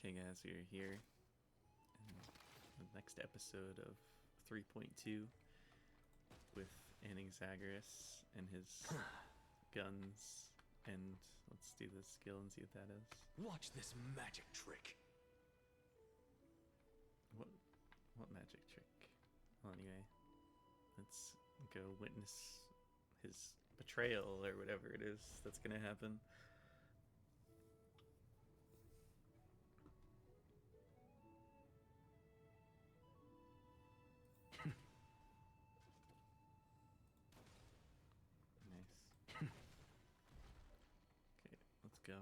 Okay, guys, we are here in the next episode of 3.2 with Anaxagoras and his guns. And let's do the skill and see what that is. Watch this magic trick. What magic trick? Well, anyway, let's go witness his betrayal or whatever it is that's gonna happen. Nice. Okay, let's go.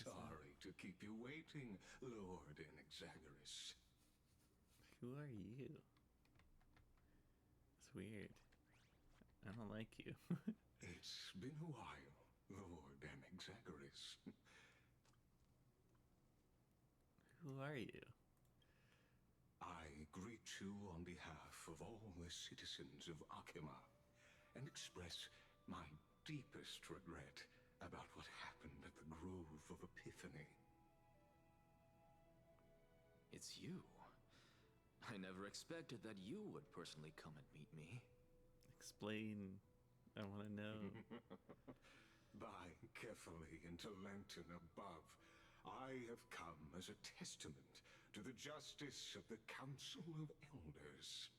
Sorry to keep you waiting, Lord Anaxagoras. Who are you? It's weird. I don't like you. It's been a while, Lord Anaxagoras. Who are you? I greet you on behalf of all the citizens of Akima and express my deepest regret about what happened at the Grove of Epiphany. It's you. I never expected that you would personally come and meet me. Explain. I want to know. By carefully into lantern above, I have come as a testament to the justice of the Council of Elders.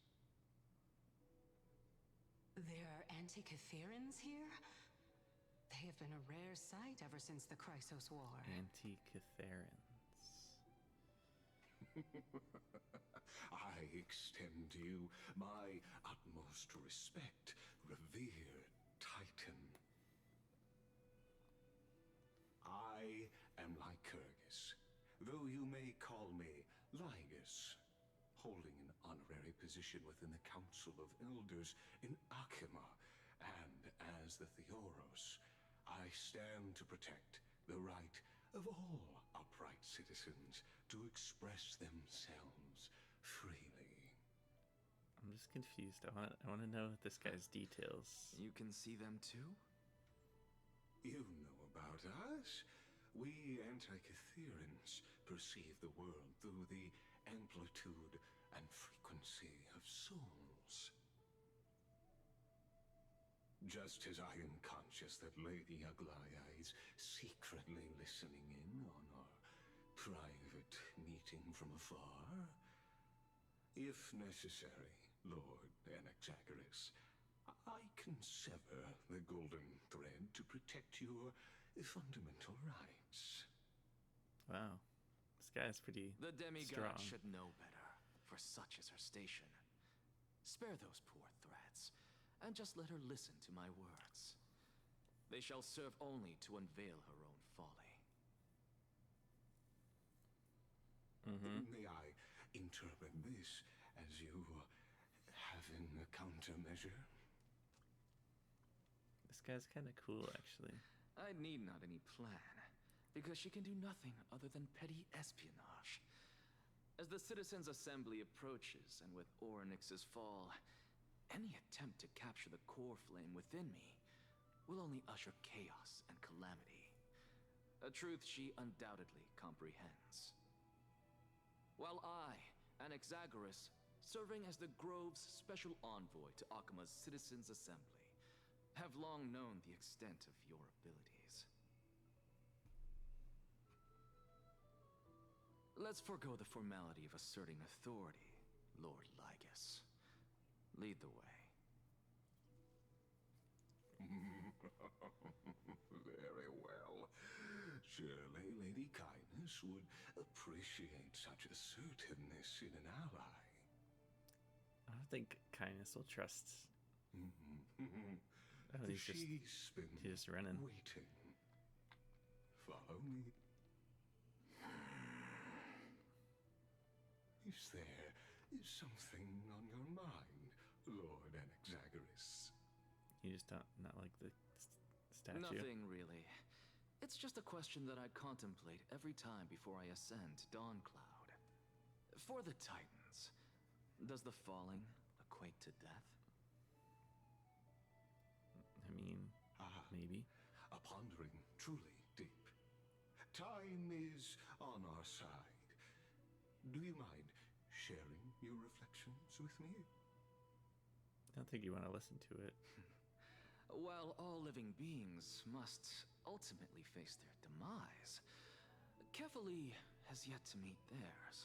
There are Antikytherans here? They have been a rare sight ever since the Chrysos War. Antikytherans. I extend to you my utmost respect, revered Titan. I am Lycurgus, though you may call me Lygus, holding an honorary position within the Council of Elders in Akima, and as the Theoros, I stand to protect the right of all upright citizens to express themselves freely. I'm just confused. I want to know this guy's details. You can see them too? You know about us. We Antikytherans perceive the world through the amplitude and frequency of souls. Just as I am conscious that Lady Aglaya is secretly listening in on our private meeting from afar, if necessary, Lord Anaxagoras, I can sever the golden thread to protect your fundamental rights. Wow. This guy's pretty The demigod strong. should know better, for such is her station. Spare those poor threats, and just let her listen to my words. They shall serve only to unveil her own folly. May I interpret this as you having a countermeasure? This guy's kind of cool, actually. I need not any plan, because she can do nothing other than petty espionage. As the Citizens' Assembly approaches, and with Orynyx's fall, any attempt to capture the core flame within me will only usher chaos and calamity. A truth she undoubtedly comprehends. While I, Anaxagoras, serving as the Grove's special envoy to Akima's Citizens' Assembly, have long known the extent of your abilities. Let's forego the formality of asserting authority, Lord Lygus. Lead the way. Very well. Surely Lady Kindness would appreciate such assertiveness in an ally. I don't think Kindness will trust. Oh, She's been he's just running. waiting. Follow me. Is there something on your mind, Lord Anaxagoras? You just not like the statue. Nothing really. It's just a question that I contemplate every time before I ascend to Dawncloud. For the Titans, does the falling equate to death? I mean, maybe. A pondering truly deep. Time is on our side. Do you mind sharing your reflections with me? I don't think you want to listen to it. While all living beings must ultimately face their demise, Kefali has yet to meet theirs.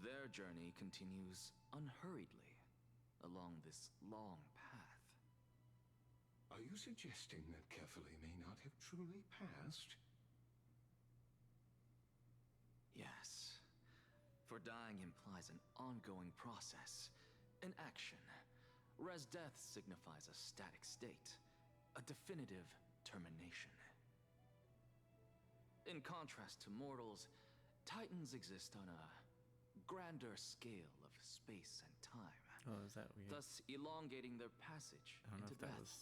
Their journey continues unhurriedly along this long path. Are you suggesting that Kefali may not have truly passed? Yes. For dying implies an ongoing process, an action. Whereas death signifies a static state, a definitive termination. In contrast to mortals, Titans exist on a grander scale of space and time, Oh, is that weird? thus elongating their passage I don't know into if that death. was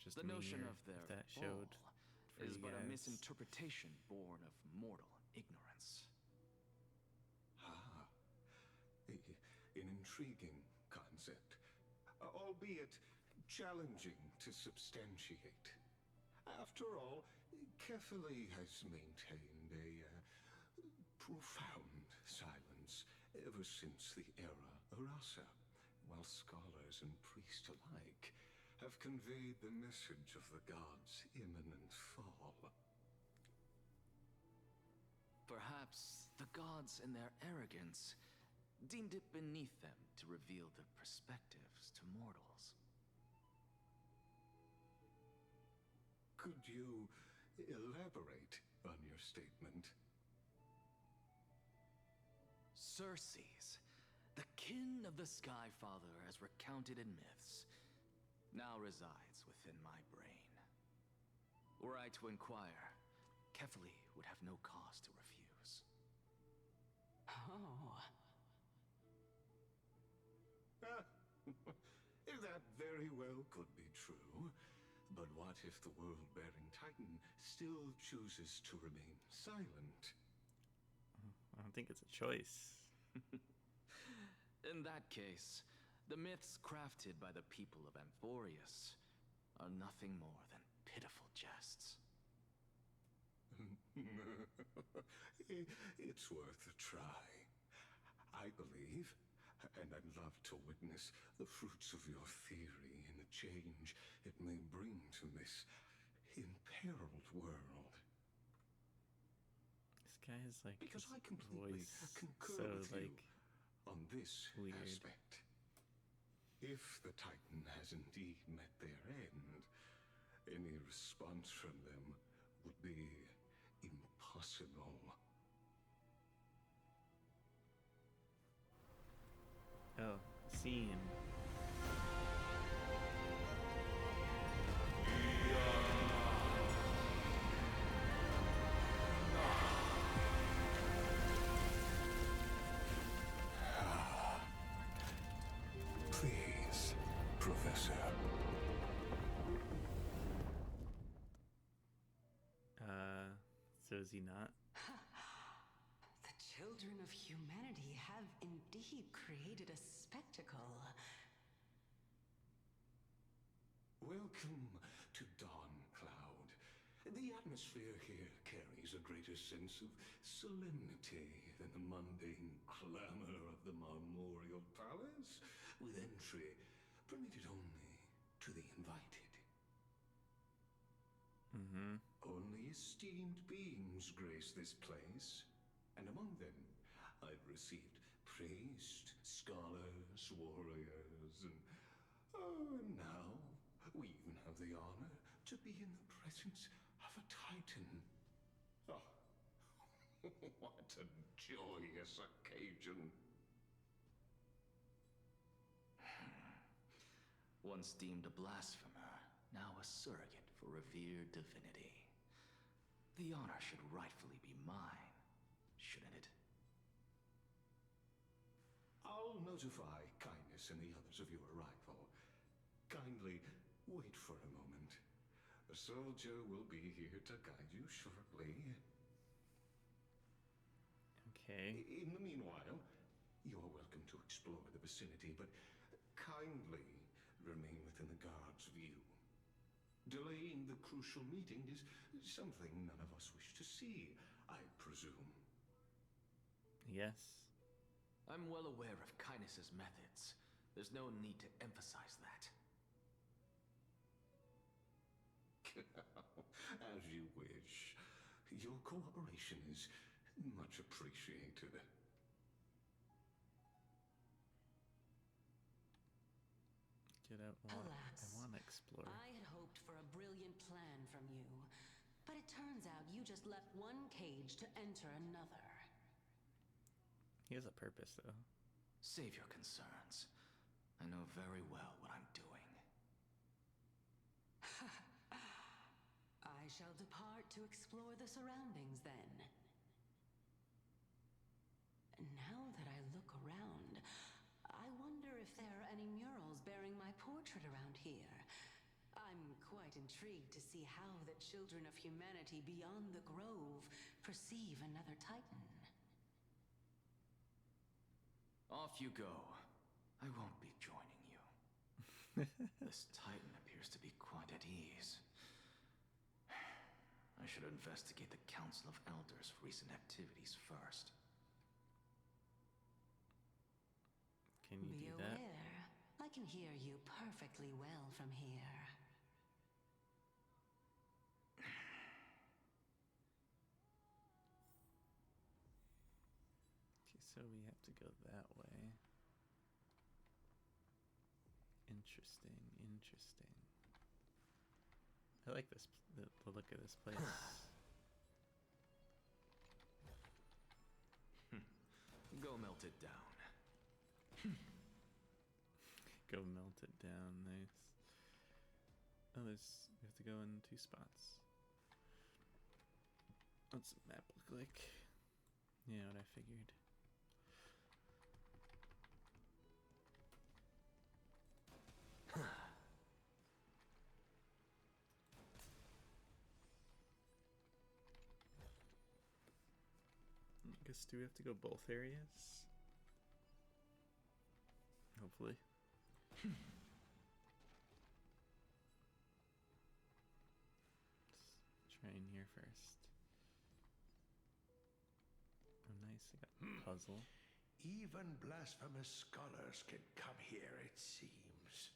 just The me notion or of their if that showed fall for is you but a guys. misinterpretation born of mortal ignorance. Ah, an intriguing concept, albeit challenging to substantiate. After all, Kefali has maintained a profound silence ever since the era Arasa, while scholars and priests alike have conveyed the message of the gods' imminent fall. Perhaps the gods, in their arrogance, deemed it beneath them to reveal their perspectives to mortals. Could you elaborate on your statement? Circes, the kin of the Sky Father as recounted in myths, now resides within my brain. Were I to inquire, Kefali would have no cause to refuse. Oh. That very well could be true. But what if the world-bearing Titan still chooses to remain silent? I don't think it's a choice. In that case, the myths crafted by the people of Amphorius are nothing more than pitiful jests. It's worth a try. I believe, and I'd love to witness the fruits of your theory and the change it may bring to this imperiled world. This guy has like Because his I completely voice concur so with you like on this weird. aspect. If the Titan has indeed met their end, any response from them would be impossible. Oh, scene. Please, Professor. So is he not? The children of humanity have indeed created a spectacle. Welcome to Dawn Cloud. The atmosphere here carries a greater sense of solemnity than the mundane clamor of the Marmorial Palace, with entry permitted only to the invited. Mm-hmm. Only esteemed beings grace this place, and among them I've received priests, scholars, warriors, and now we even have the honor to be in the presence of a Titan. Oh, what a joyous occasion. Once deemed a blasphemer, now a surrogate for revered divinity. The honor should rightfully be mine, shouldn't it? I'll notify Kindness and the others of your arrival. Kindly wait for a moment. A soldier will be here to guide you shortly. Okay. In the meanwhile, you are welcome to explore the vicinity, but kindly remain within the guard's view. Delaying the crucial meeting is something none of us wish to see, I presume. guess. I'm well aware of Kindness's methods. There's no need to emphasize that. As you wish. Your cooperation is much appreciated. Get out. Alas, I want to explore. I had hoped for a brilliant plan from you, but it turns out you just left one cage to enter another. He has a purpose, though. Save your concerns. I know very well what I'm doing. I shall depart to explore the surroundings then. Now that I look around, I wonder if there are any murals bearing my portrait around here. I'm quite intrigued to see how the children of humanity beyond the grove perceive another Titan. Off you go. I won't be joining you. This Titan appears to be quite at ease. I should investigate the Council of Elders' recent activities first. Can you Be do that? aware, I can hear you perfectly well from here. Okay, so we have to go that way. Interesting, interesting. I like this, the look of this place. Go melt it down. Go melt it down, nice. Oh, we have to go in 2 spots. What's the map look like? Yeah, what I figured. I guess, do we have to go both areas? Hopefully. Let's try in here first. Oh, nice. I got a puzzle. Even blasphemous scholars can come here, it seems.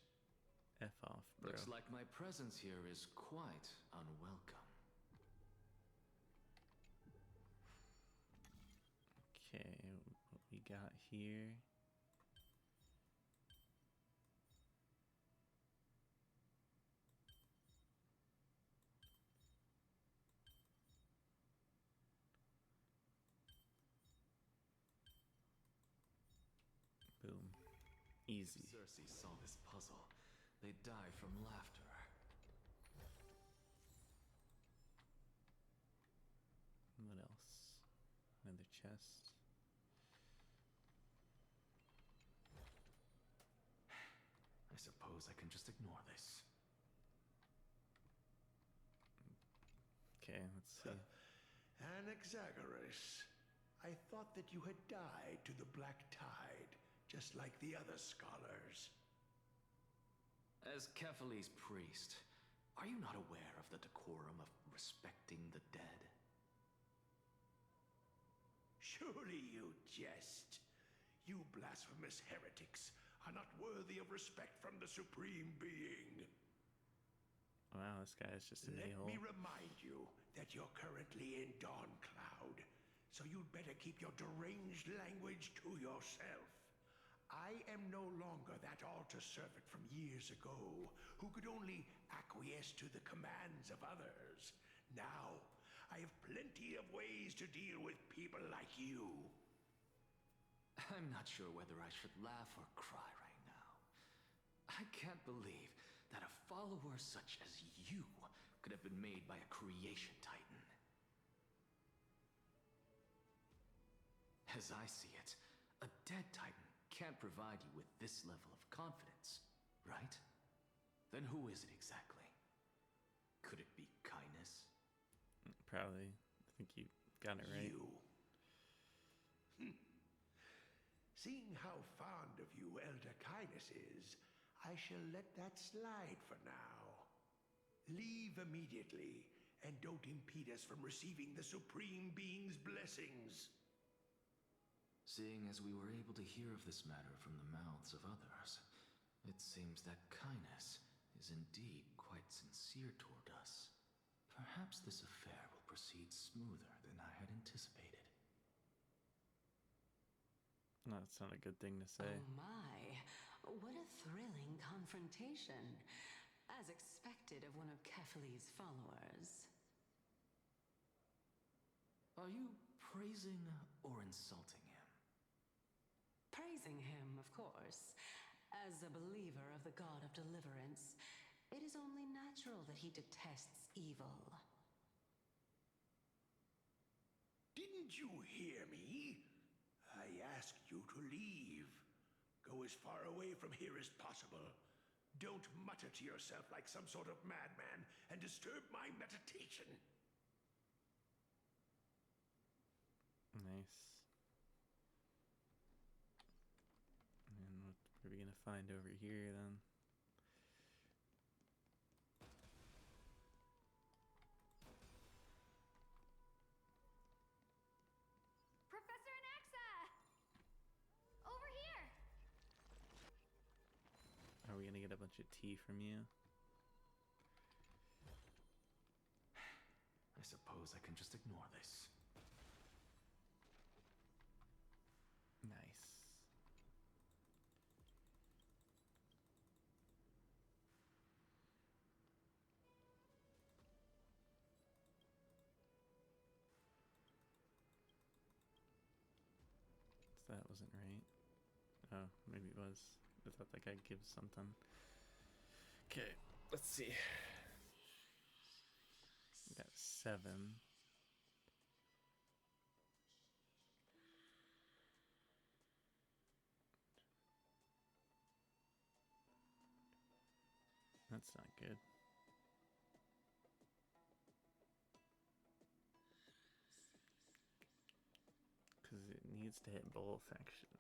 F off, bro. Looks like my presence here is quite unwelcome. Okay, what we got here. Boom. Easy. If Cersei saw this puzzle, they'd die from laughter. What else? Another chest. I suppose I can just ignore this. Okay, let's see. Anaxagoras, I thought that you had died to the Black Tide, just like the other scholars. As Kephale's priest, are you not aware of the decorum of respecting the dead? Surely you jest. You blasphemous heretics are not worthy of respect from the Supreme Being. Wow, this guy is just an Let a-hole. me remind you that you're currently in Dawn Cloud, so you'd better keep your deranged language to yourself. I am no longer that altar servant from years ago who could only acquiesce to the commands of others. Now, I have plenty of ways to deal with people like you. I'm not sure whether I should laugh or cry right now. I can't believe that a follower such as you could have been made by a creation titan. As I see it, a dead titan can't provide you with this level of confidence, right? Then who is it exactly? Could it be kindness? Probably. I think you got it right. You. Seeing how fond of you Elder Kindness is, I shall let that slide for now. Leave immediately, and don't impede us from receiving the Supreme Being's blessings. Seeing as we were able to hear of this matter from the mouths of others, it seems that Kindness is indeed quite sincere toward us. Perhaps this affair will proceed smoother than I had anticipated. That's not a good thing to say. Oh my, what a thrilling confrontation. As expected of one of Kefali's followers. Are you praising or insulting him? Praising him, of course. As a believer of the god of deliverance, it is only natural that he detests evil. Didn't you hear me? I asked you to leave. Go as far away from here as possible. Don't mutter to yourself like some sort of madman and disturb my meditation. Nice. And what are we gonna find over here then? Professor Anaxa! Over here! Are we gonna get a bunch of tea from you? I suppose I can just ignore this. Nice. That wasn't right. Oh, maybe it was. I thought that guy gives something. Okay, let's see. We got 7. That's not good. Because it needs to hit both, actually.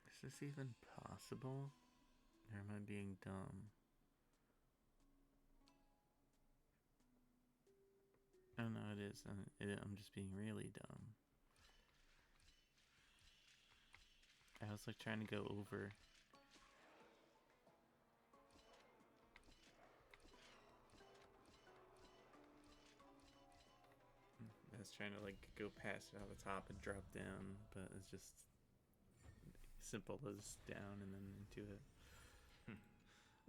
Is this even possible? Or am I being dumb? Oh no, it is. I'm just being really dumb. I was like trying to go over. I was trying to like go past it on the top and drop down, but it's just simple as down and then into it.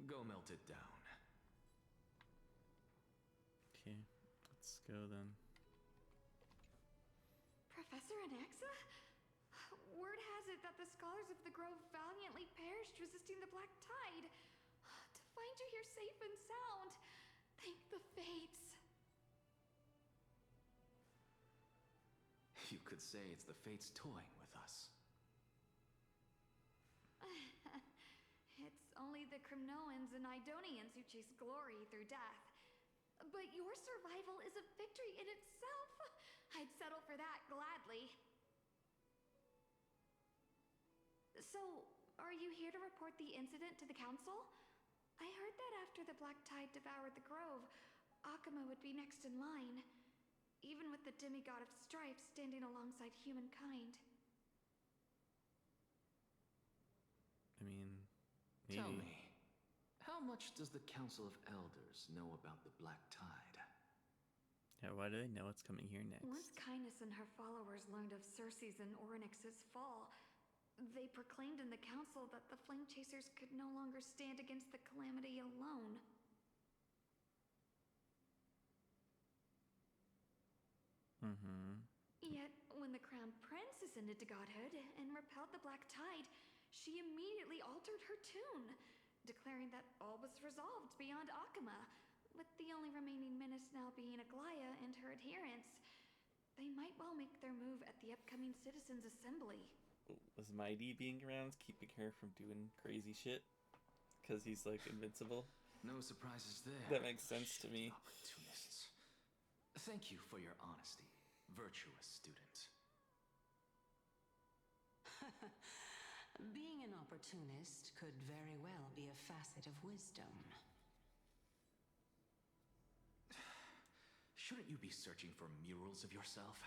Go melt it down. Okay, let's go then. Professor Anaxa? Word has it that the scholars of the Grove valiantly perished resisting the Black Tide. To find you here safe and sound, thank the fates. You could say it's the fates toying with us. It's only the Kremnoans and Idonians who chase glory through death. But your survival is a victory in itself. I'd settle for that gladly. So, are you here to report the incident to the council? I heard that after the Black Tide devoured the Grove, Akuma would be next in line, even with the demigod of strife standing alongside humankind. I mean, maybe. Tell me, how much does the Council of Elders know about the Black Tide? Yeah, why do they know it's coming here next? Once Kindness and her followers learned of Circe's and Orynyx's fall, they proclaimed in the council that the Flame Chasers could no longer stand against the calamity alone. Yet, when the Crown Prince ascended to godhood and repelled the Black Tide, she immediately altered her tune, declaring that all was resolved beyond Akuma, with the only remaining menace now being Aglaya and her adherents. They might well make their move at the upcoming Citizens' Assembly. Was Mighty being around keeping her from doing crazy shit? Because he's like invincible? No surprises there. That makes sense to me. Opportunists. Thank you for your honesty, virtuous student. Being an opportunist could very well be a facet of wisdom. Shouldn't you be searching for murals of yourself?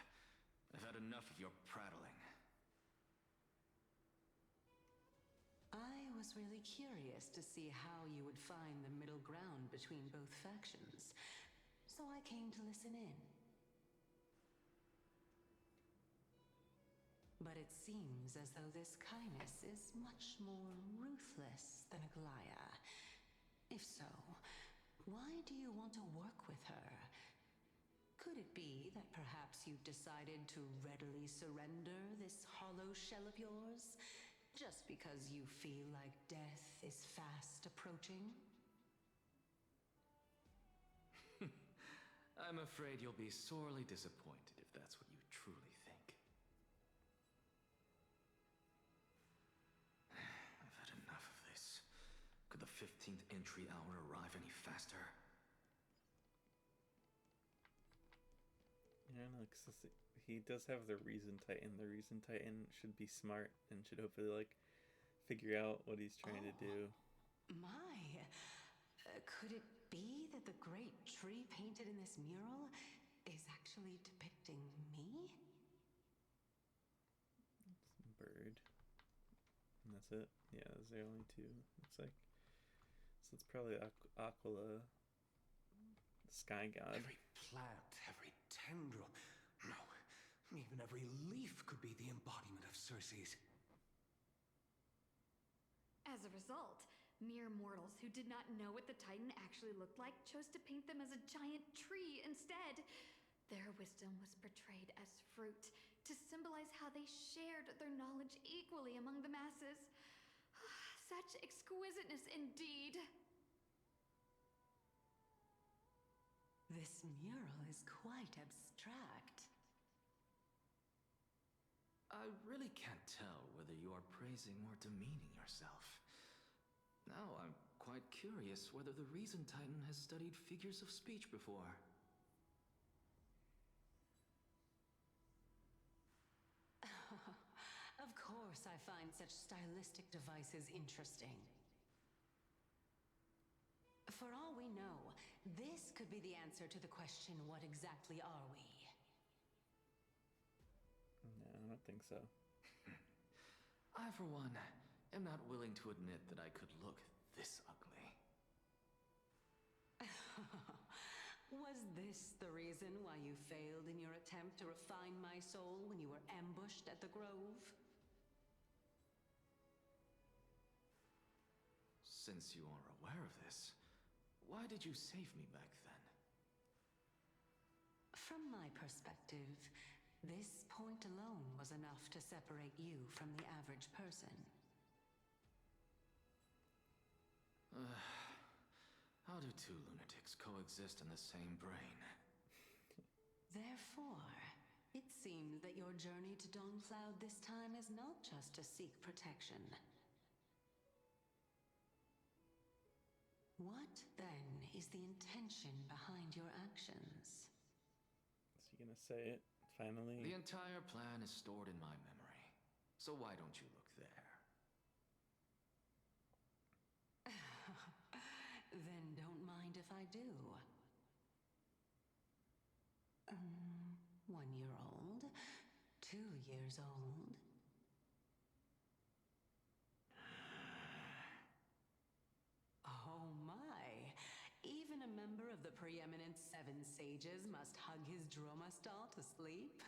I've had enough of your prattling. I was really curious to see how you would find the middle ground between both factions, so I came to listen in. But it seems as though this Kynus is much more ruthless than Aglaya. If so, why do you want to work with her? Could it be that perhaps you've decided to readily surrender this hollow shell of yours, just because you feel like death is fast approaching? I'm afraid you'll be sorely disappointed if that's what you truly think. I've had enough of this. Could the 15th entry hour arrive any faster? I don't know, 'cause he does have the Reason Titan. The Reason Titan should be smart and should hopefully, like, figure out what he's trying to do. My, could it be that the great tree painted in this mural is actually depicting me? Bird. And that's it. Yeah, those are the only two. Looks like. So it's probably Aquila, the sky god. Every plant, every tendril, no, even every leaf could be the embodiment of Circe's. As a result, mere mortals who did not know what the Titan actually looked like chose to paint them as a giant tree instead. Their wisdom was portrayed as fruit, to symbolize how they shared their knowledge equally among the masses. Such exquisiteness indeed. This mural is quite abstract. I really can't tell whether you are praising or demeaning yourself. Now I'm quite curious whether the Reason Titan has studied figures of speech before. Of course, I find such stylistic devices interesting. For all we know, this could be the answer to the question, what exactly are we? No, I don't think so. I, for one, am not willing to admit that I could look this ugly. Was this the reason why you failed in your attempt to refine my soul when you were ambushed at the Grove? Since you are aware of this, why did you save me back then? From my perspective, this point alone was enough to separate you from the average person. How do two lunatics coexist in the same brain? Therefore, it seems that your journey to Dawnfloud this time is not just to seek protection. What, then, is the intention behind your actions? Is he gonna say it finally? The entire plan is stored in my memory. So why don't you look there? Then don't mind if I do. 1 year old, 2 years old. Oh my! Even a member of the preeminent 7 sages must hug his droma stall to sleep?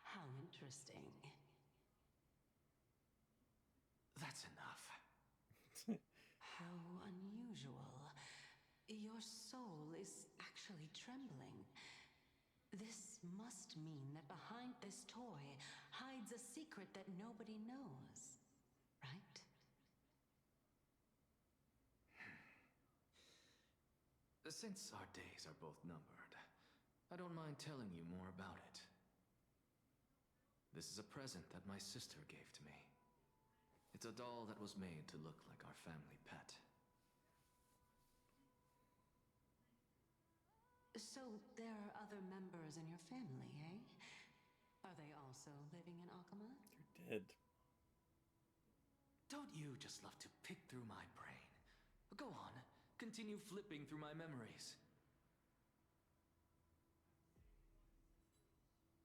How interesting. That's enough. How unusual. Your soul is actually trembling. This must mean that behind this toy hides a secret that nobody knows, right? Since our days are both numbered, I don't mind telling you more about it. This is a present that my sister gave to me. It's a doll that was made to look like our family pet. So there are other members in your family, eh? Are they also living in Akama? You're dead. Don't you just love to pick through my brain? Go on, continue flipping through my memories.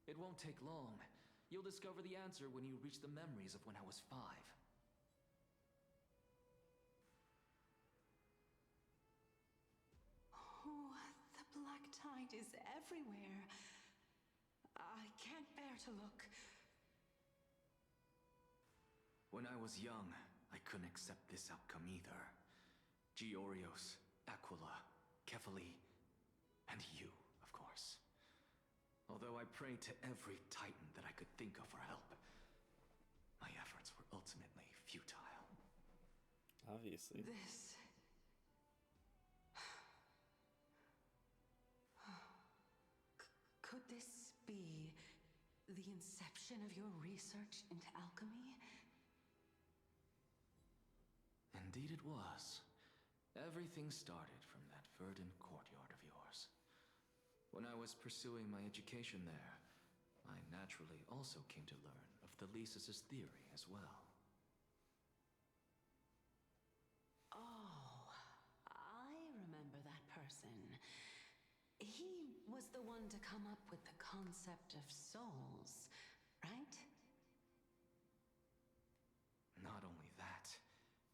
It won't take long. You'll discover the answer when you reach the memories of when I was 5. Oh, the black tide is everywhere. I can't bear to look. When I was young, I couldn't accept this outcome either. Georios, Aquila, Kefali, and you, of course. Although I prayed to every titan that I could think of for help, my efforts were ultimately futile. Obviously. This... Could this be the inception of your research into alchemy? Indeed it was. Everything started from that verdant courtyard of yours. When I was pursuing my education there, I naturally also came to learn of the Thesis' theory as well. Oh, I remember that person. He was the one to come up with the concept of souls, right? Not only that,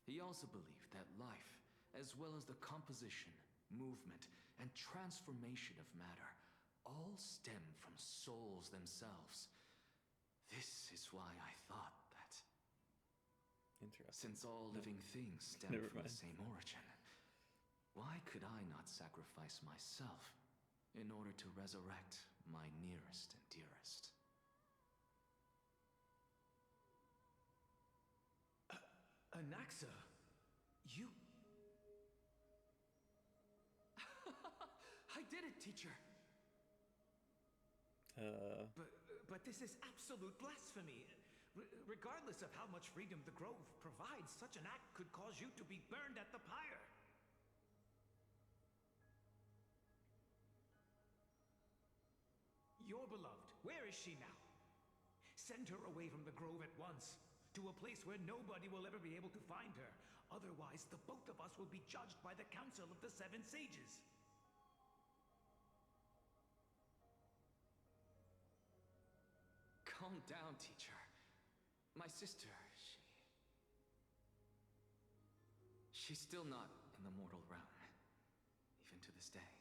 he also believed that life, as well as the composition, movement, and transformation of matter, all stem from souls themselves. This is why I thought that, Interesting. since all living things stem Never from the mind. same origin, why could I not sacrifice myself in order to resurrect my nearest and dearest? Anaxa, you... I did it, teacher! But this is absolute blasphemy. Regardless of how much freedom the Grove provides, such an act could cause you to be burned at the pyre. Your beloved, where is she now? Send her away from the Grove at once, to a place where nobody will ever be able to find her. Otherwise, the both of us will be judged by the Council of the Seven Sages. Calm down, teacher. My sister, she's still not in the mortal realm, even to this day.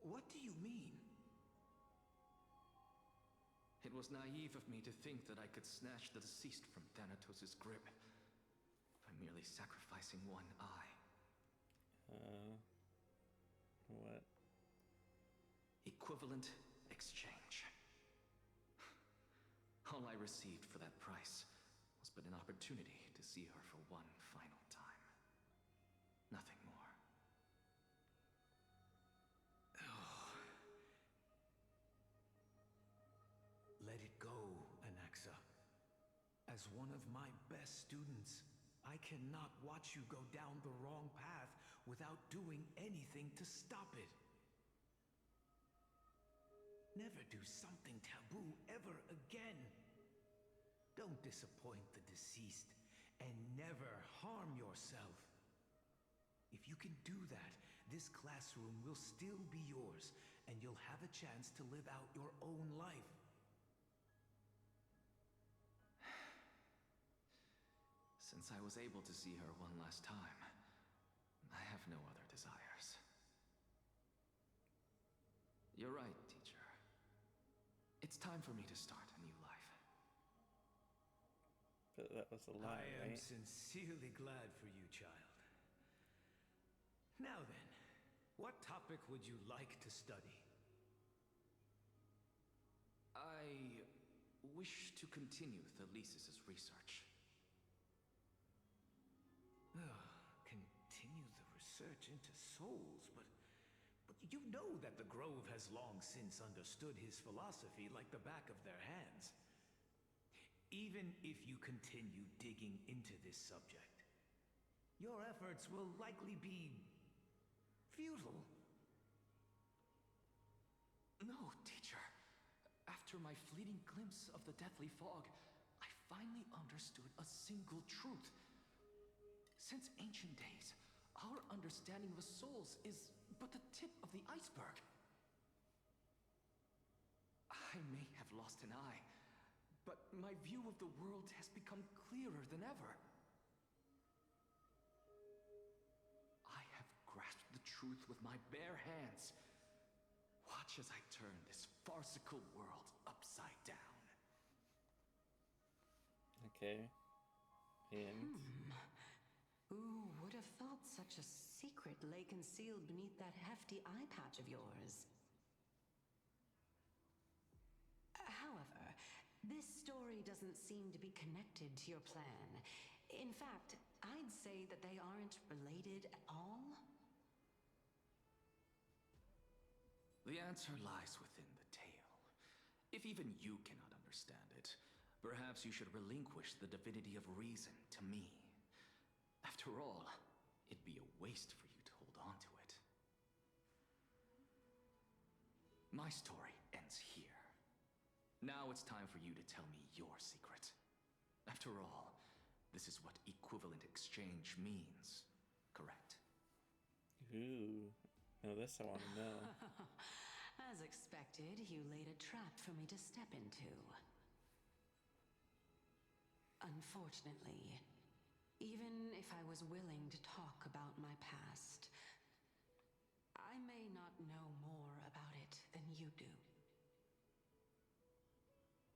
What do you mean? It was naive of me to think that I could snatch the deceased from Thanatos' grip by merely sacrificing one eye. What? Equivalent exchange. All I received for that price was but an opportunity to see her for one final time. Nothing more. Let it go, Anaxa. As one of my best students, I cannot watch you go down the wrong path without doing anything to stop it. Never do something taboo ever again. Don't disappoint the deceased, and never harm yourself. If you can do that, this classroom will still be yours, and you'll have a chance to live out your own life. Since I was able to see her one last time, I have no other desires. You're right, teacher. It's time for me to start a new life. But that was a lie, I am right? sincerely glad for you, child. Now then, what topic would you like to study? I wish to continue Thesis' research. Continue the research into souls, but you know that the Grove has long since understood his philosophy like the back of their hands. Even if you continue digging into this subject, your efforts will likely be futile. No, teacher. After my fleeting glimpse of the deathly fog, I finally understood a single truth. Since ancient days, our understanding of the souls is but the tip of the iceberg. I may have lost an eye, but my view of the world has become clearer than ever. I have grasped the truth with my bare hands. Watch as I turn this farcical world upside down. Okay. And Who would have thought such a secret lay concealed beneath that hefty eye patch of yours? However, this story doesn't seem to be connected to your plan. In fact, I'd say that they aren't related at all. The answer lies within the tale. If even you cannot understand it, perhaps you should relinquish the divinity of reason to me. After all, it'd be a waste for you to hold on to it. My story ends here. Now it's time for you to tell me your secret. After all, this is what equivalent exchange means, correct? ooh, now this I want to know. As expected, you laid a trap for me to step into. Unfortunately, even if I was willing to talk about my past, I may not know more about it than you do.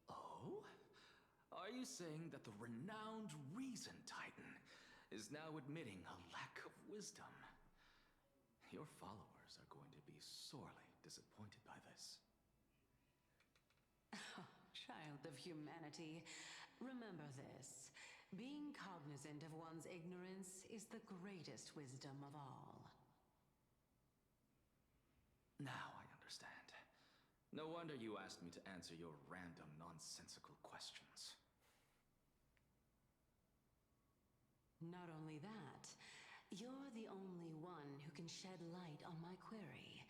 Oh? Are you saying that the renowned Reason Titan is now admitting a lack of wisdom? Your followers are going to be sorely disappointed by this. Child of humanity, remember this. Being cognizant of one's ignorance is the greatest wisdom of all. Now I understand. No wonder you asked me to answer your random, nonsensical questions. Not only that, you're the only one who can shed light on my query.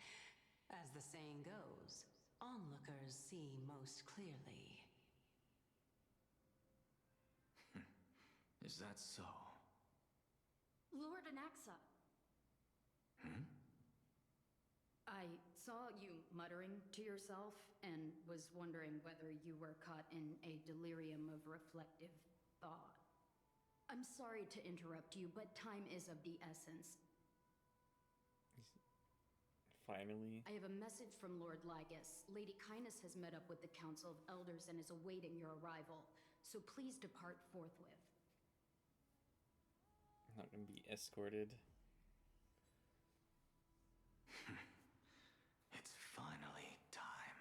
As the saying goes, onlookers see most clearly. Is that so? Lord Anaxa. I saw you muttering to yourself and was wondering whether you were caught in a delirium of reflective thought. I'm sorry to interrupt you, but time is of the essence. Finally. I have a message from Lord Lygus. Lady Kindness has met up with the Council of Elders and is awaiting your arrival, so please depart forthwith. I'm not gonna be escorted. It's finally time.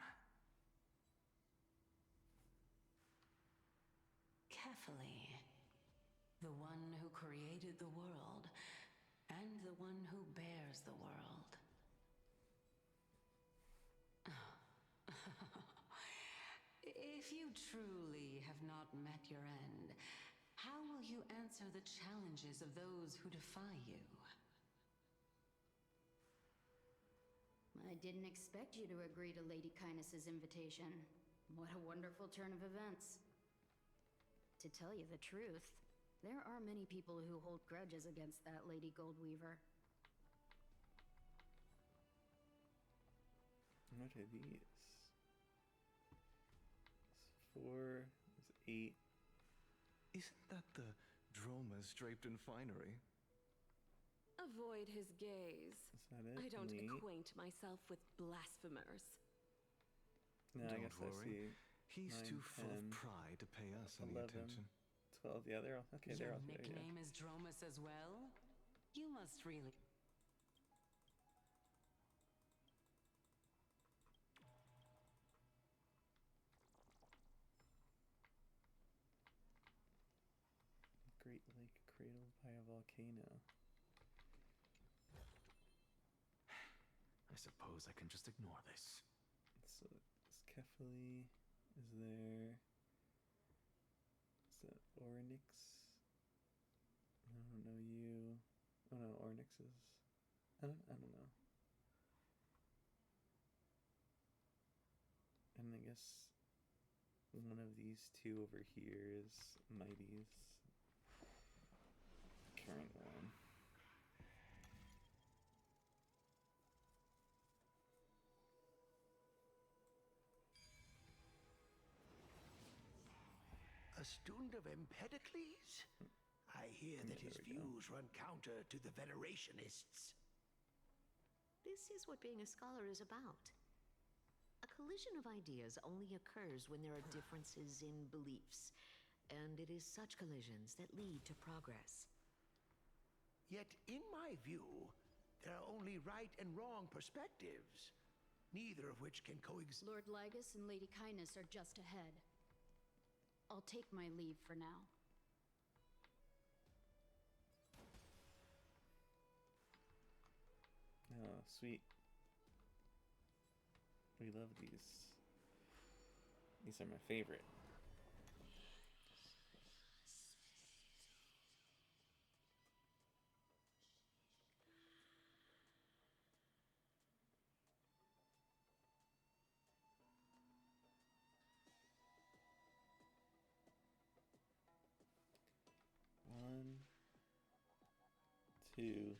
Carefully. The one who created the world, and the one who bears the world. If you truly have not met your end, how will you answer the challenges of those who defy you? I didn't expect you to agree to Lady Kindness's invitation. What a wonderful turn of events. To tell you the truth, there are many people who hold grudges against that Lady Goldweaver. What are these? There's 4, there's 8. Isn't that the dromas draped in finery? Avoid his gaze. Is that it? I don't Only 8? acquaint myself with blasphemers. No, I Don't guess I worry. see. He's 9, too full of 10, pride to pay us any 11, attention. 12. Yeah, they're all okay. They're Your all there. Yeah. nickname is Dromus as well? You must really... Great Lake cradled by a volcano. I suppose I can just ignore this. So Kefali is there. Is that Ornyx? I don't know you. Oh no, Ornyx is. I don't know. And I guess one of these two over here is Mighty's current one. student of Empedocles? I hear that his views run counter to the Venerationists. This is what being a scholar is about. A collision of ideas only occurs when there are differences in beliefs, and it is such collisions that lead to progress. Yet, in my view, there are only right and wrong perspectives, neither of which can coexist. Lord Lygus and Lady Kindness are just ahead. I'll take my leave for now. Oh, sweet. We love these. These are my favorite. One, two,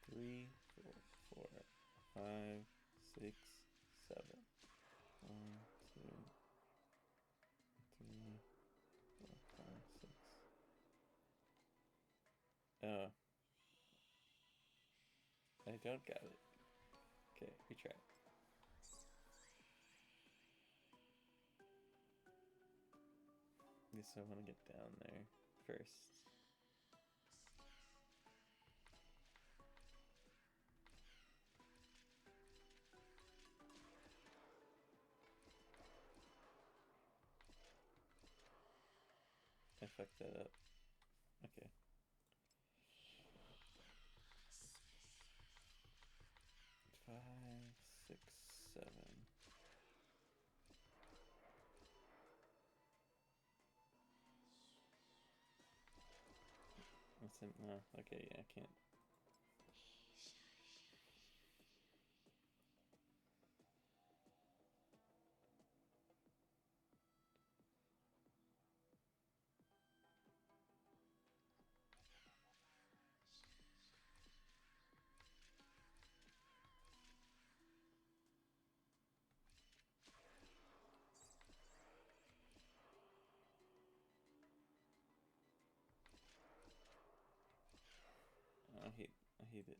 three, four, five, 6, 7. 1, 2, 3, 4, 5, 6. Oh. I don't got it. Okay, retry. Guess I want to get down there first. I fucked that up. Okay. Five, 6, 7. What's in? No. Okay, yeah, I can't. I hate it.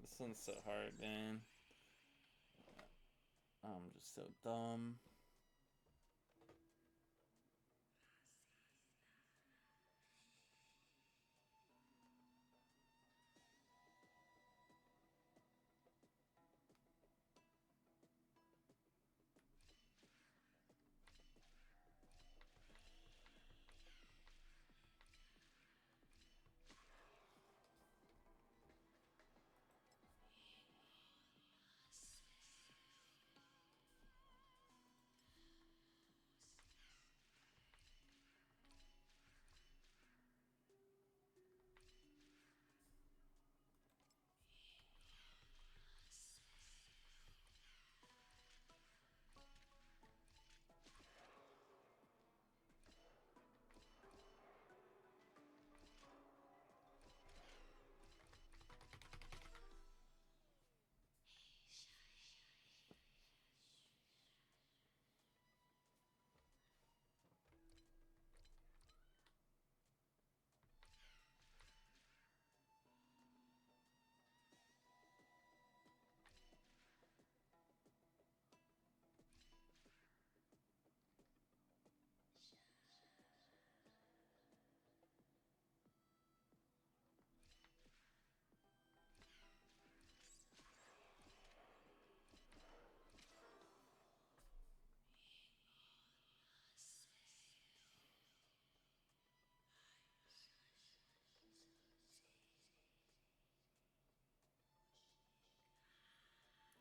This one's so hard, man. I'm just so dumb.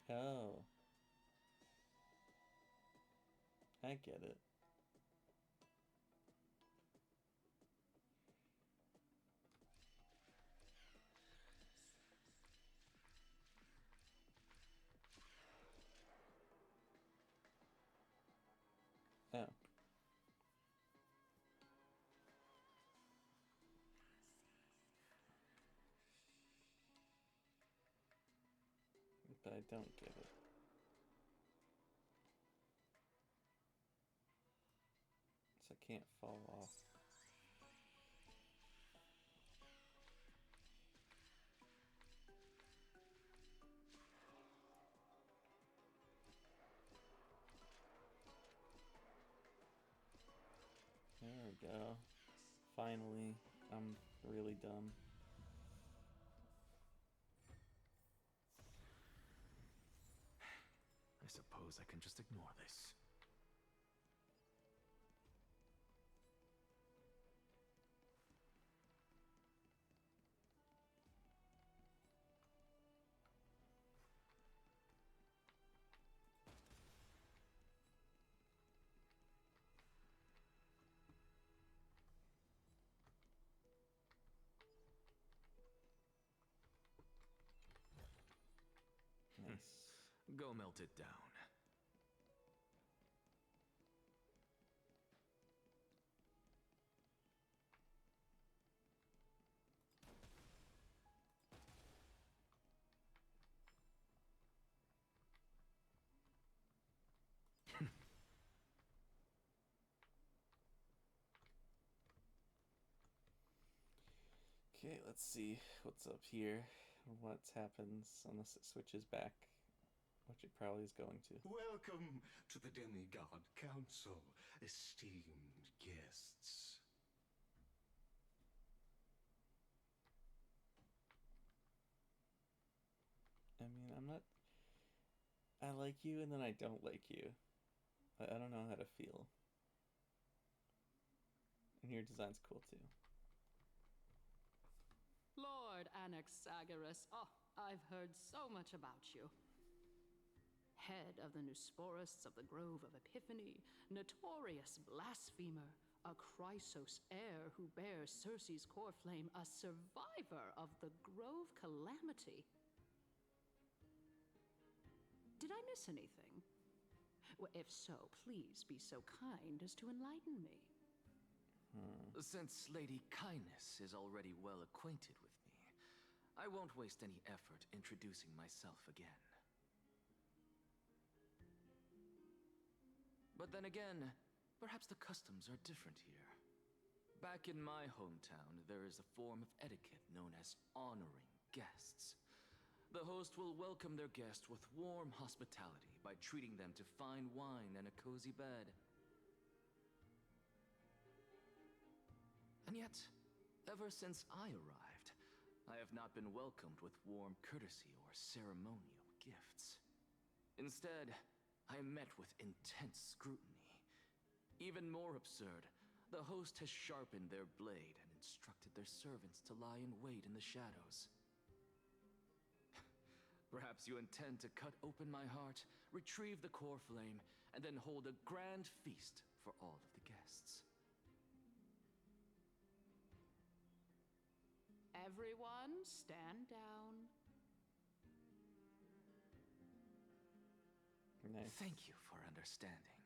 Oh. I get it. Oh. But I don't get it. So I can't fall off. There we go. Finally, I'm really dumb. I suppose I can just ignore this. Nice. Go melt it down. Okay, let's see what's up here. What happens unless it switches back, which it probably is going to. Welcome to the Demigod Council, esteemed guests. I mean, I'm not... I like you and then I don't like you. I don't know how to feel. And your design's cool too. Lord Anaxagoras, oh, I've heard so much about you. Head of the Nusporists of the Grove of Epiphany, notorious blasphemer, a Chrysos heir who bears Circe's core flame, a survivor of the Grove Calamity. Did I miss anything? Well, if so, please be so kind as to enlighten me. Since Lady Kindness is already well acquainted with me, I won't waste any effort introducing myself again. But then again, perhaps the customs are different here. Back in my hometown, there is a form of etiquette known as honoring guests. The host will welcome their guest with warm hospitality by treating them to fine wine and a cozy bed. And yet, ever since I arrived, I have not been welcomed with warm courtesy or ceremonial gifts. Instead, I am met with intense scrutiny. Even more absurd, the host has sharpened their blade and instructed their servants to lie in wait in the shadows. Perhaps you intend to cut open my heart, retrieve the core flame, and then hold a grand feast for all of the guests. Everyone, stand down. Nice. Thank you for understanding.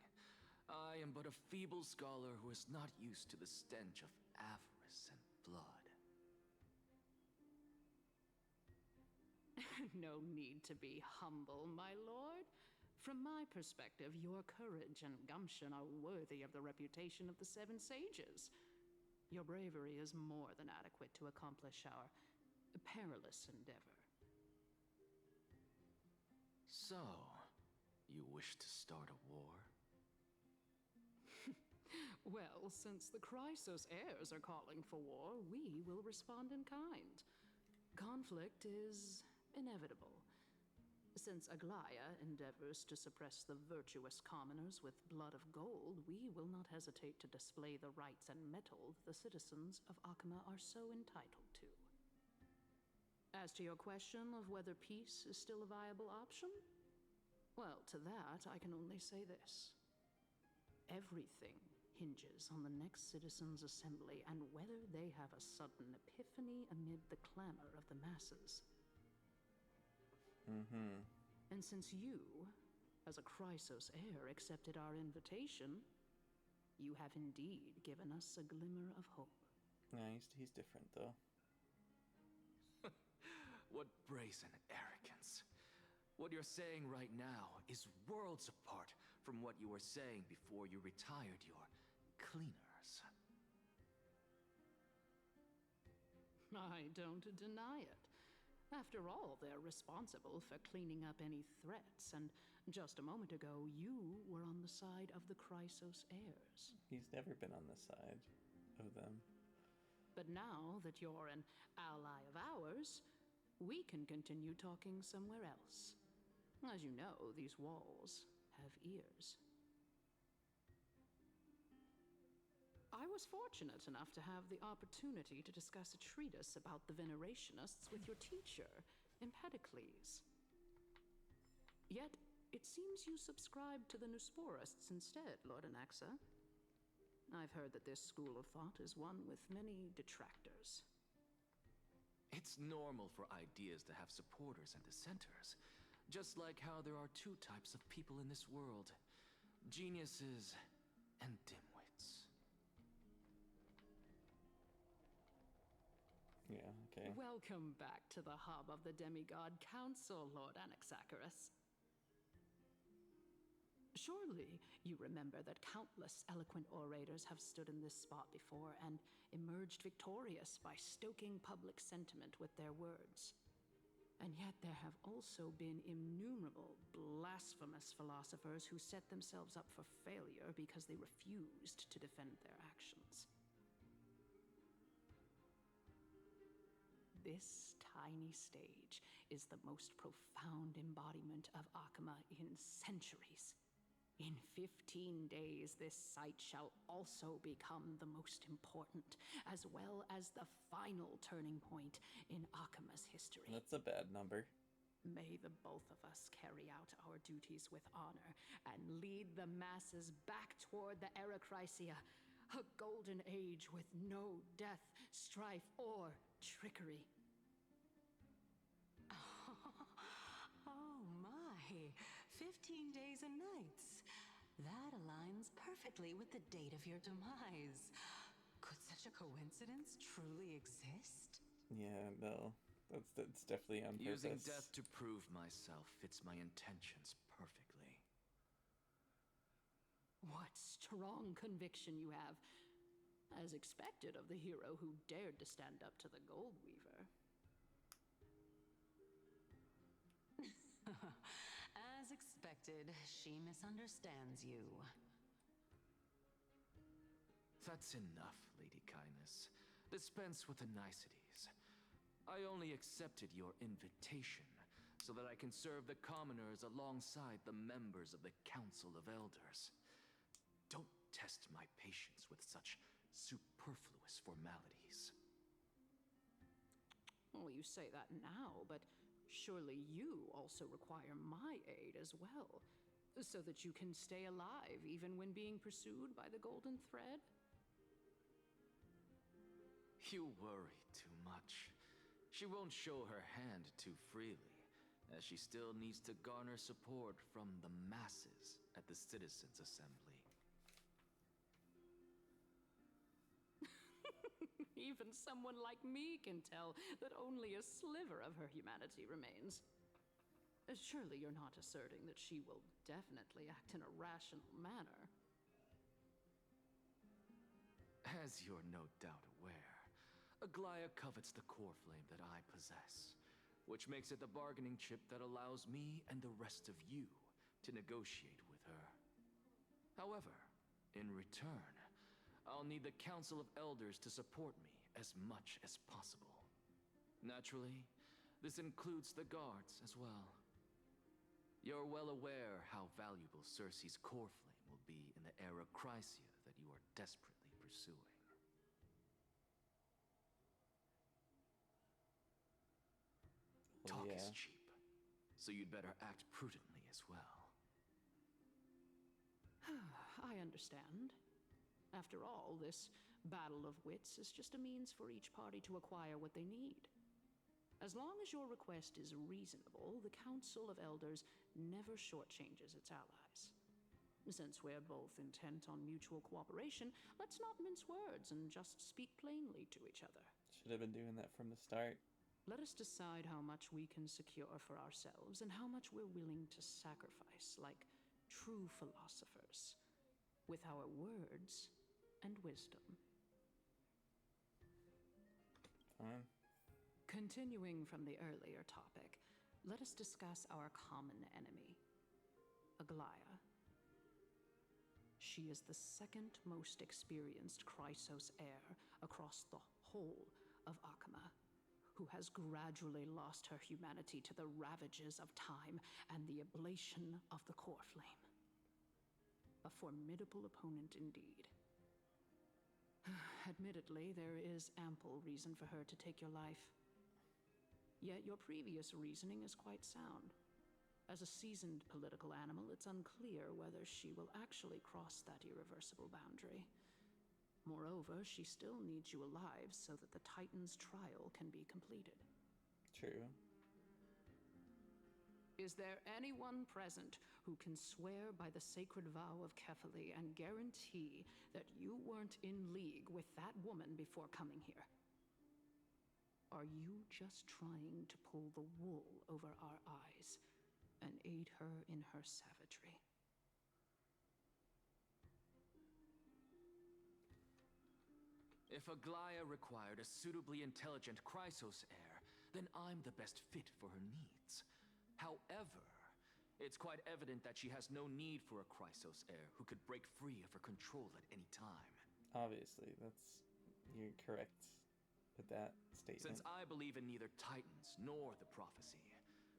I am but a feeble scholar who is not used to the stench of avarice and blood. No need to be humble, my lord. From my perspective, your courage and gumption are worthy of the reputation of the Seven Sages. Your bravery is more than adequate to accomplish our perilous endeavor. So, you wish to start a war? Well, since the Chrysos heirs are calling for war, we will respond in kind. Conflict is inevitable. Since Aglaya endeavors to suppress the virtuous commoners with blood of gold, we will not hesitate to display the rights and mettle the citizens of Akama are so entitled to. As to your question of whether peace is still a viable option, well, to that I can only say this. Everything hinges on the next citizens' assembly and whether they have a sudden epiphany amid the clamor of the masses. Mm-hmm. And since you, as a Chrysos heir, accepted our invitation, you have indeed given us a glimmer of hope. Yeah, he's different, though. What brazen arrogance. What you're saying right now is worlds apart from what you were saying before you retired your cleaners. I don't deny it. After all, they're responsible for cleaning up any threats, and just a moment ago, you were on the side of the Chrysos heirs. He's never been on the side of them. But now that you're an ally of ours, we can continue talking somewhere else. As you know, these walls have ears. I was fortunate enough to have the opportunity to discuss a treatise about the Venerationists with your teacher, Empedocles. Yet, it seems you subscribe to the Nusporists instead, Lord Anaxa. I've heard that this school of thought is one with many detractors. It's normal for ideas to have supporters and dissenters, just like how there are two types of people in this world: geniuses and dimwits. Yeah, okay. Welcome back to the hub of the Demigod Council, Lord Anaxagoras. Surely you remember that countless eloquent orators have stood in this spot before and emerged victorious by stoking public sentiment with their words. And yet there have also been innumerable blasphemous philosophers who set themselves up for failure because they refused to defend their actions. This tiny stage is the most profound embodiment of Akama in centuries. In 15 days, this site shall also become the most important, as well as the final turning point in Akama's history. That's a bad number. May the both of us carry out our duties with honor and lead the masses back toward the Era Chrysia, a golden age with no death, strife, or trickery. Oh my, 15 days and nights. That aligns perfectly with the date of your demise. Could such a coincidence truly exist? Yeah, no. That's definitely on purpose. Using death to prove myself fits my intentions perfectly. What strong conviction you have, as expected of the hero who dared to stand up to the Gold Weaver. As expected, she misunderstands you. That's enough, Lady Kindness. Dispense with the niceties. I only accepted your invitation so that I can serve the commoners alongside the members of the Council of Elders. Don't test my patience with such superfluous formalities. Well, you say that now, but surely you also require my aid as well, so that you can stay alive even when being pursued by the Golden Thread? You worry too much. She won't show her hand too freely, as she still needs to garner support from the masses at the Citizens' Assembly. Even someone like me can tell that only a sliver of her humanity remains. Surely you're not asserting that she will definitely act in a rational manner. As you're no doubt aware, Aglaya covets the core flame that I possess, which makes it the bargaining chip that allows me and the rest of you to negotiate with her. However, in return, I'll need the Council of Elders to support me as much as possible. Naturally, this includes the guards as well. You're well aware how valuable Circe's core flame will be in the Era Chrysia that you are desperately pursuing. Talk is cheap, so you'd better act prudently as well. I understand. After all, this battle of wits is just a means for each party to acquire what they need. As long as your request is reasonable, the Council of Elders never shortchanges its allies. Since we're both intent on mutual cooperation, let's not mince words and just speak plainly to each other. Should have been doing that from the start. Let us decide how much we can secure for ourselves and how much we're willing to sacrifice, like true philosophers, with our words and wisdom. Fine. Continuing from the earlier topic, let us discuss our common enemy, Aglaya. She is the second most experienced Chrysos heir across the whole of Akama, who has gradually lost her humanity to the ravages of time and the ablation of the core flame. A formidable opponent indeed. Admittedly, there is ample reason for her to take your life. Yet your previous reasoning is quite sound. As a seasoned political animal, it's unclear whether she will actually cross that irreversible boundary. Moreover, she still needs you alive so that the Titan's trial can be completed. True. Is there anyone present who can swear by the sacred vow of Kefali and guarantee that you weren't in league with that woman before coming here? Are you just trying to pull the wool over our eyes and aid her in her savagery? If Aglaya required a suitably intelligent Chrysos heir, then I'm the best fit for her needs. However, it's quite evident that she has no need for a Chrysos heir who could break free of her control at any time. Obviously, you're correct with that statement. Since I believe in neither Titans nor the prophecy,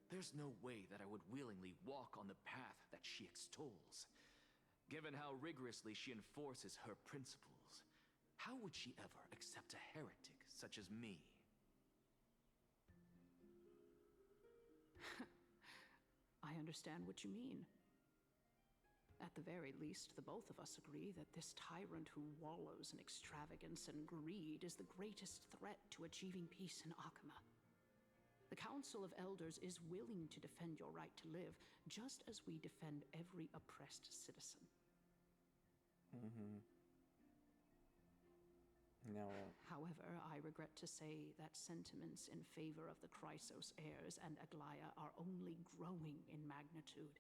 there's no way that I would willingly walk on the path that she extols. Given how rigorously she enforces her principles, how would she ever accept a heretic such as me? I understand what you mean. At the very least, the both of us agree that this tyrant who wallows in extravagance and greed is the greatest threat to achieving peace in Akama. The Council of Elders is willing to defend your right to live, just as we defend every oppressed citizen. Mm-hmm. No. However, I regret to say that sentiments in favor of the Chrysos heirs and Aglaya are only growing in magnitude.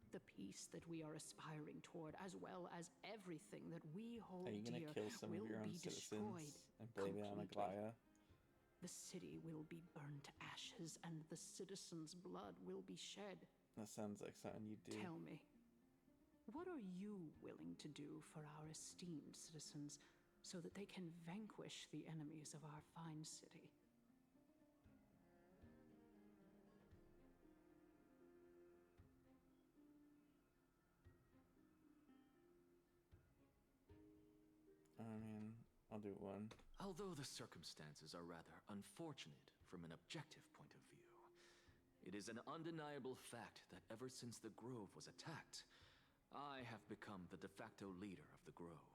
The peace that we are aspiring toward, as well as everything that we hold Are you gonna dear, kill some of will your own be destroyed citizens and blame it on completely. Aglaya? The city will be burned to ashes, and the citizens' blood will be shed. That sounds like something you do. Tell me, what are you willing to do for our esteemed citizens so that they can vanquish the enemies of our fine city? I mean, I'll do one. Although the circumstances are rather unfortunate from an objective point of view, it is an undeniable fact that ever since the Grove was attacked, I have become the de facto leader of the Grove.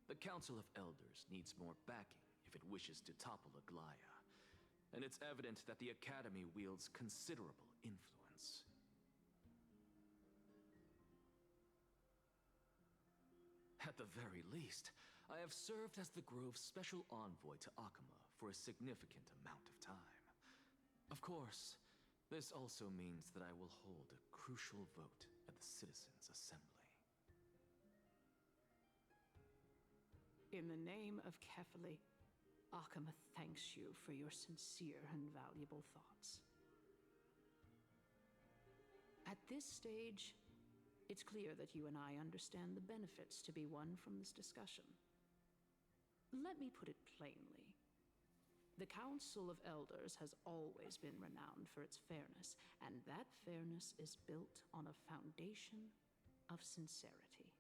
The Council of Elders needs more backing if it wishes to topple Aglaya, and it's evident that the Academy wields considerable influence. At the very least, I have served as the Grove's special envoy to Akama for a significant amount of time. Of course, this also means that I will hold a crucial vote at the Citizens' Assembly. In the name of Kefali, Akama thanks you for your sincere and valuable thoughts. At this stage, it's clear that you and I understand the benefits to be won from this discussion. Let me put it plainly. The Council of Elders has always been renowned for its fairness, and that fairness is built on a foundation of sincerity.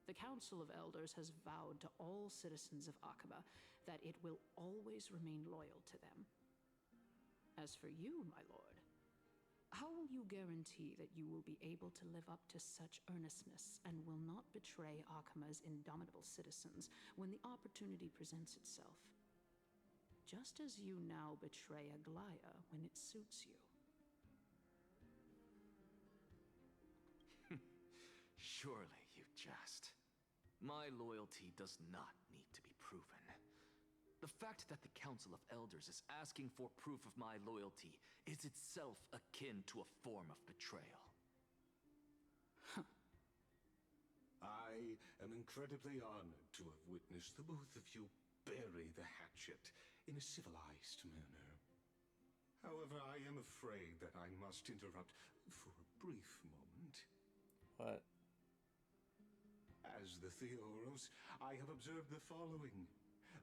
The Council of Elders has vowed to all citizens of Akaba that it will always remain loyal to them. As for you, my lord, how will you guarantee that you will be able to live up to such earnestness and will not betray Akama's indomitable citizens when the opportunity presents itself? Just as you now betray Aglaya when it suits you. Surely you jest. My loyalty does not need to be proven. The fact that the Council of Elders is asking for proof of my loyalty is itself akin to a form of betrayal. I am incredibly honored to have witnessed the both of you bury the hatchet in a civilized manner. However, I am afraid that I must interrupt for a brief moment. What? As the Theoros, I have observed the following.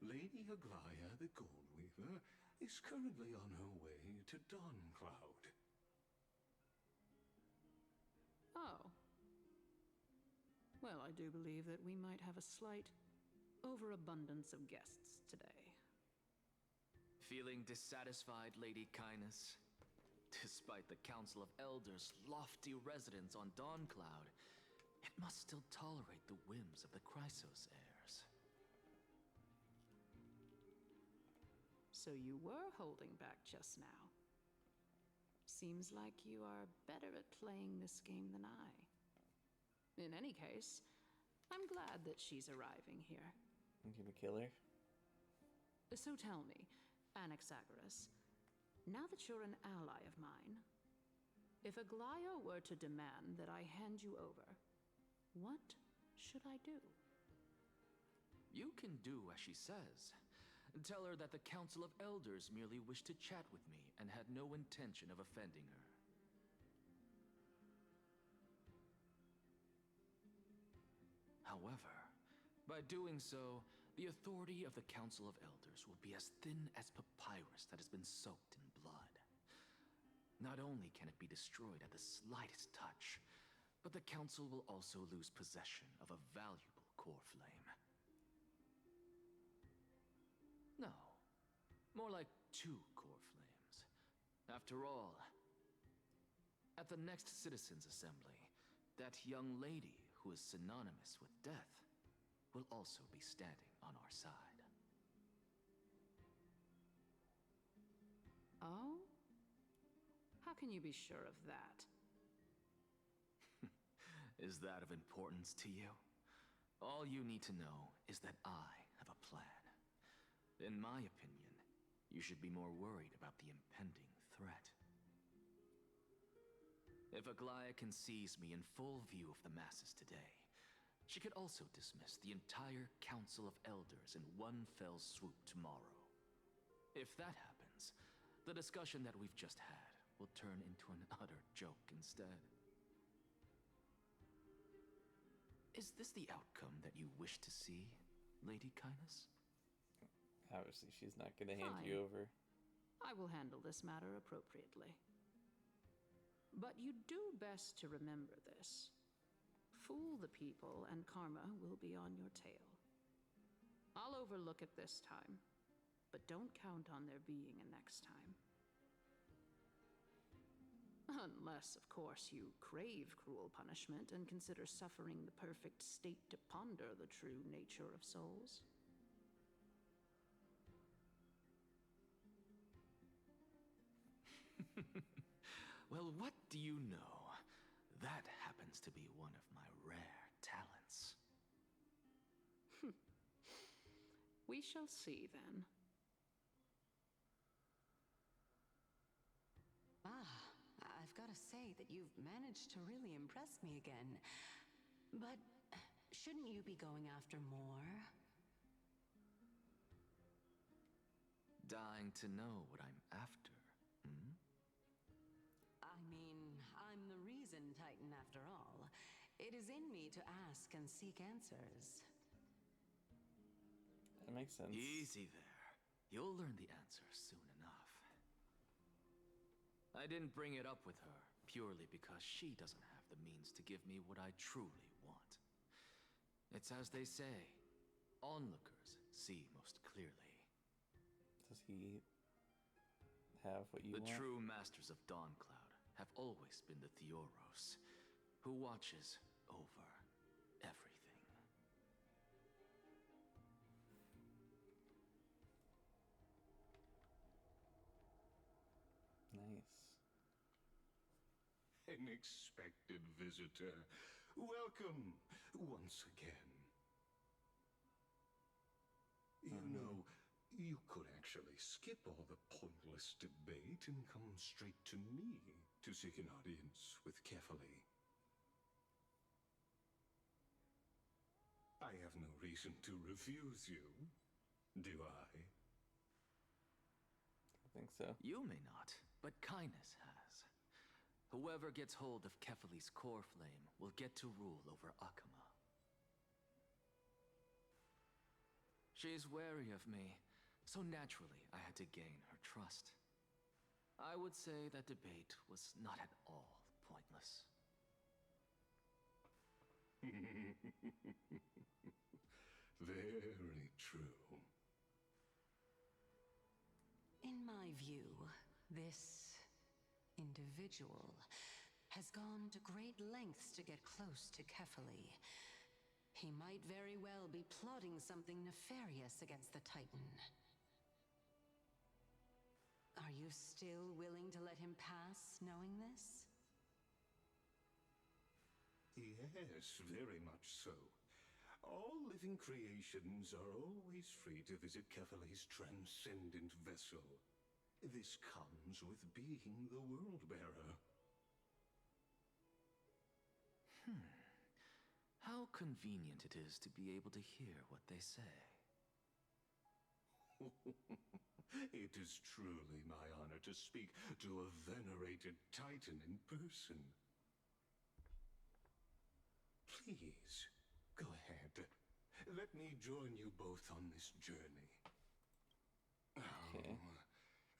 Lady Aglaya, the Goldweaver, is currently on her way to Dawncloud. Oh. Well, I do believe that we might have a slight overabundance of guests today. Feeling dissatisfied, Lady Kindness? Despite the Council of Elders' lofty residence on Dawncloud, it must still tolerate the whims of the Chrysos heirs. So you were holding back just now. Seems like you are better at playing this game than I. In any case, I'm glad that she's arriving here. You gonna kill her? So tell me, Anaxagoras, now that you're an ally of mine, if Aglaya were to demand that I hand you over, what should I do? You can do as she says. Tell her that the Council of Elders merely wished to chat with me and had no intention of offending her. However, by doing so, the authority of the Council of Elders will be as thin as papyrus that has been soaked in blood. Not only can it be destroyed at the slightest touch, but the Council will also lose possession of a valuable core flame. No, more like 2 core flames. After all, at the next Citizens' Assembly, that young lady who is synonymous with death will also be standing on our side. Oh? How can you be sure of that? Is that of importance to you? All you need to know is that I have a plan. In my opinion, you should be more worried about the impending threat. If Aglaya can seize me in full view of the masses today, she could also dismiss the entire Council of Elders in one fell swoop tomorrow. If that happens, the discussion that we've just had will turn into an utter joke instead. Is this the outcome that you wish to see, Lady Kindness? Obviously, she's not gonna hand you Fine. over. I will handle this matter appropriately. But you do best to remember this. Fool the people, and karma will be on your tail. I'll overlook it this time, but don't count on there being a next time. Unless, of course, you crave cruel punishment and consider suffering the perfect state to ponder the true nature of souls. Well, what do you know? That happens to be one of my rare talents. We shall see then. I've got to say that you've managed to really impress me again. But shouldn't you be going after more? Dying to know what I'm after, hmm? I mean, I'm the reason Titan after all. It is in me to ask and seek answers. That makes sense. Easy there. You'll learn the answer soon enough. I didn't bring it up with her purely because she doesn't have the means to give me what I truly want. It's as they say, onlookers see most clearly. Does he have what you The want? true masters of Dawncloud have always been the Theoros, who watches over everything. Nice. An expected visitor. Welcome once again. You know, you could actually skip all the pointless debate and come straight to me to seek an audience with Kefali. I have no reason to refuse you, do I? I think so. You may not, but Kindness has. Whoever gets hold of Kefali's core flame will get to rule over Akama. She's wary of me, so naturally I had to gain her trust. I would say that debate was not at all pointless. Very true. In my view, this individual has gone to great lengths to get close to Kefali. He might very well be plotting something nefarious against the Titan. Are you still willing to let him pass, knowing this? Yes, very much so. All living creations are always free to visit Kefali's transcendent vessel. This comes with being the World-Bearer. How convenient it is to be able to hear what they say. It is truly my honor to speak to a venerated Titan in person. Please, go ahead. Let me join you both on this journey. Okay.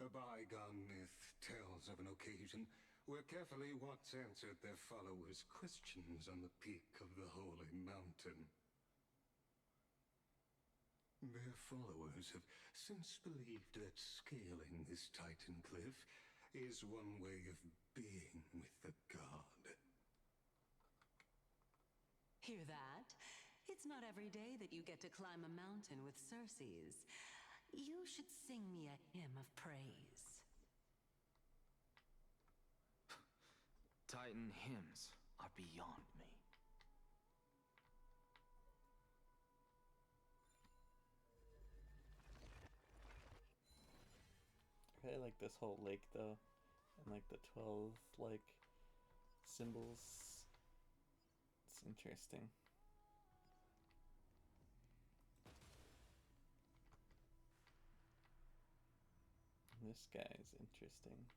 A bygone myth tells of an occasion where Kefali once answered their followers' questions on the peak of the holy mountain. Their followers have since believed that scaling this Titan cliff is one way of being with the god. Hear that? It's not every day that you get to climb a mountain with Circes. You should sing me a hymn of praise. Titan hymns are beyond me. I like this whole lake though, and like the 12 like symbols. It's interesting. This guy's interesting.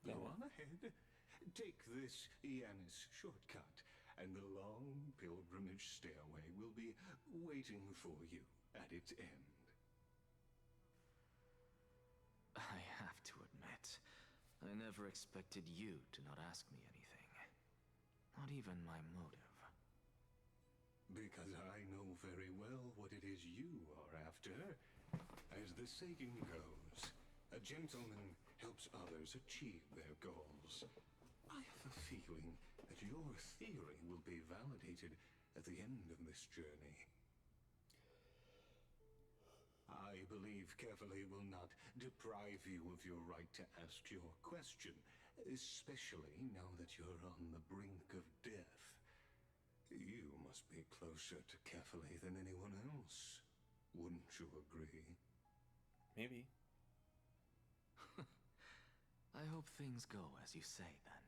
Go on ahead. Take this Yanis shortcut, and the long pilgrimage stairway will be waiting for you at its end. I have to admit, I never expected you to not ask me anything. Not even my motive. Because I know very well what it is you are after. As the saying goes, a gentleman helps others achieve their goals. I have a feeling that your theory will be validated at the end of this journey. I believe Kefali will not deprive you of your right to ask your question, especially now that you're on the brink of death. You must be closer to Kefali than anyone else. Wouldn't you agree? Maybe. I hope things go as you say, then.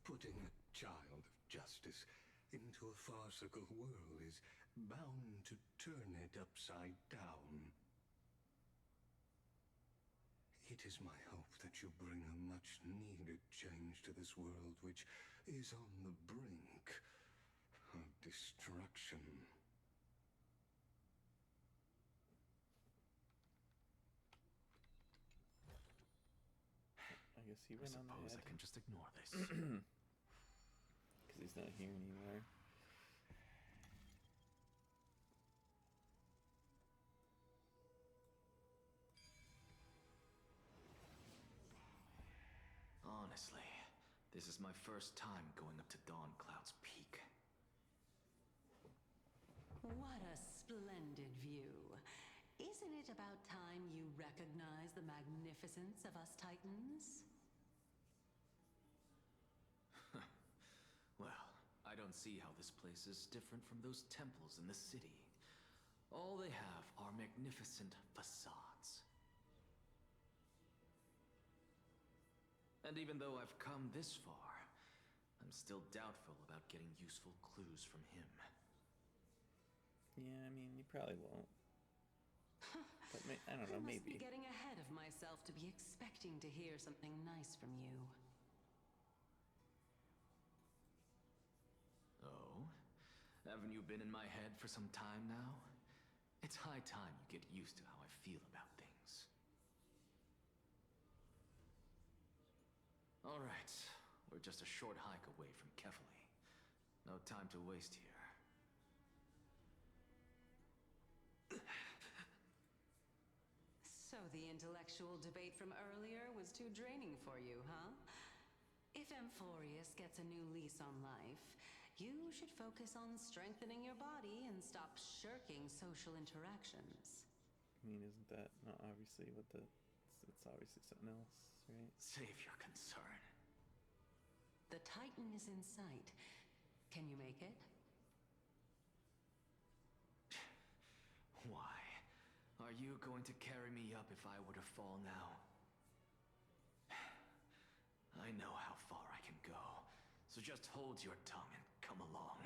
Putting a child of justice into a farcical world is bound to turn it upside down. It is my hope that you bring a much-needed change to this world which is on the brink of destruction. I guess he I went on suppose ahead. I can just ignore this. Because he's not here anymore. Honestly, This is my first time going up to Dawncloud's peak. What a splendid view. Isn't it about time you recognize the magnificence of us Titans? Well, I don't see how this place is different from those temples in the city. All they have are magnificent facades. And even though I've come this far, I'm still doubtful about getting useful clues from him. Yeah, I mean, you probably won't. But I don't know, I must maybe. be getting ahead of myself to be expecting to hear something nice from you. Oh? Haven't you been in my head for some time now? It's high time you get used to how I feel about things. All right, we're just a short hike away from Kefali. No time to waste here. So the intellectual debate from earlier was too draining for you, huh? If Amphorius gets a new lease on life, you should focus on strengthening your body and stop shirking social interactions. I mean, isn't that not obviously what it's obviously something else, right? Save your concern. The Titan is in sight. Can you make it? Why? Are you going to carry me up if I were to fall now? I know how far I can go, so just hold your tongue and come along.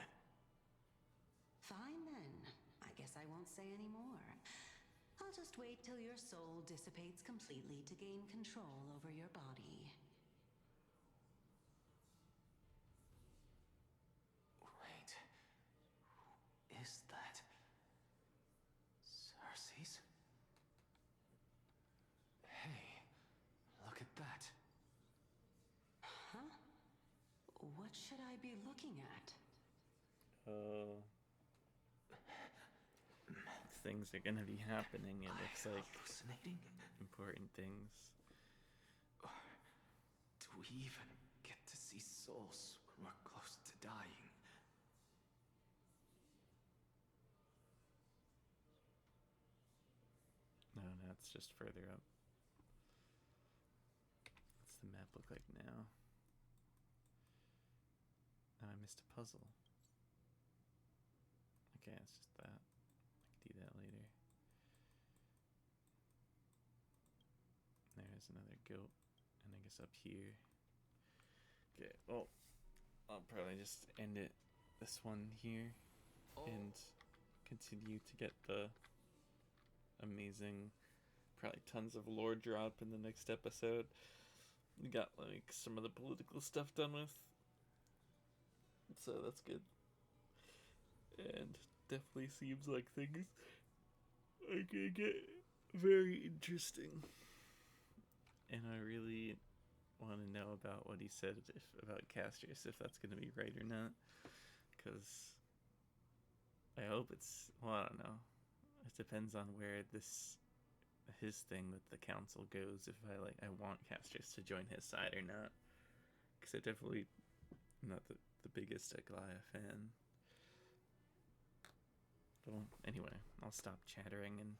Fine then. I guess I won't say any more. I'll just wait till your soul dissipates completely to gain control over your body. Wait. Who is that? Cersei's? Hey, look at that. Huh? What should I be looking at? Things are gonna be happening, and it's like hallucinating? important things. Or do we even get to see souls when we're close to dying? No, it's just further up. What's the map look like now? Oh, I missed a puzzle. Okay, it's just that. I can do that later. There's another goat, and I guess up here. Okay, well, I'll probably just end it this one here and continue to get the amazing, probably tons of lore drop in the next episode. We got like some of the political stuff done with, so that's good. And definitely seems like things are gonna get very interesting. And I really want to know about what he said about Castrus, if that's going to be right or not. Because I hope it's, well, I don't know. It depends on where his thing with the council goes, if I want Castrus to join his side or not. Because I definitely am not the biggest Aglaya fan. Well, anyway, I'll stop chattering and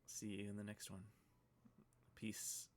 see you in the next one. Peace.